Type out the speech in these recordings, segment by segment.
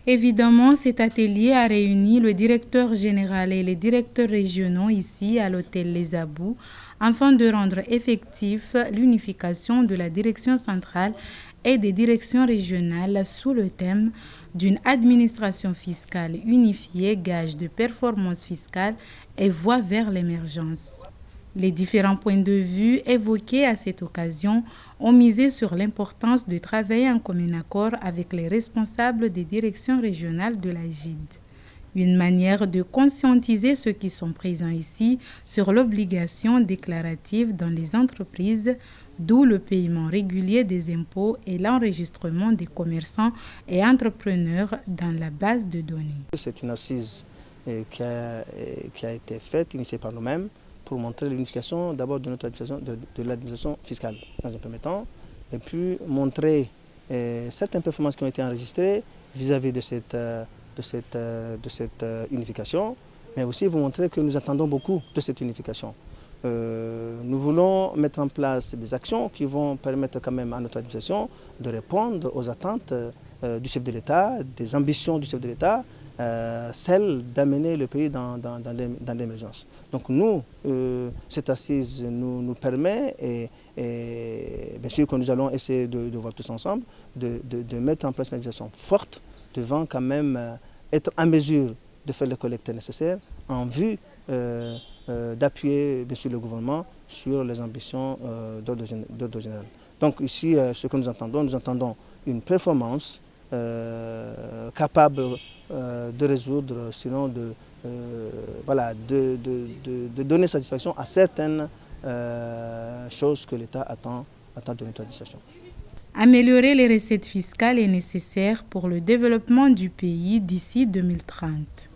Évidemment, cet atelier a réuni le directeur général et les directeurs régionaux ici à l'hôtel Les Abous afin de rendre effectif l'unification de la direction centrale et des directions régionales sous le thème d'une administration fiscale unifiée, gage de performance fiscale et voie vers l'émergence. Les différents points de vue évoqués à cette occasion ont misé sur l'importance de travailler en commun accord avec les responsables des directions régionales de la GID. Une manière de conscientiser ceux qui sont présents ici sur l'obligation déclarative dans les entreprises, d'où le paiement régulier des impôts et l'enregistrement des commerçants et entrepreneurs dans la base de données. C'est une assise qui a été faite, initiée par nous-mêmes, pour montrer l'unification d'abord de notre administration, de l'administration fiscale dans un premier temps, et puis montrer certaines performances qui ont été enregistrées vis-à-vis de cette unification, mais aussi vous montrer que nous attendons beaucoup de cette unification. Nous voulons mettre en place des actions qui vont permettre quand même à notre administration de répondre aux attentes du chef de l'État, des ambitions du chef de l'État, celle d'amener le pays dans l'émergence. Donc nous, cette assise nous permet, et bien sûr que nous allons essayer de voir tous ensemble, de mettre en place une administration forte, devant quand même être en mesure de faire les collectes nécessaires en vue d'appuyer bien sûr le gouvernement sur les ambitions d'ordre général. Donc ici, ce que nous entendons une performance capable de résoudre, sinon de donner satisfaction à certaines choses que l'État attend de notre administration. Améliorer les recettes fiscales est nécessaire pour le développement du pays d'ici 2030.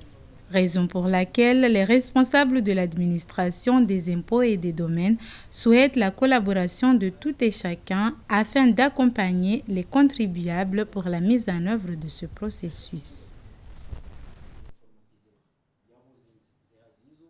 Raison pour laquelle les responsables de l'administration des impôts et des domaines souhaitent la collaboration de tout et chacun afin d'accompagner les contribuables pour la mise en œuvre de ce processus.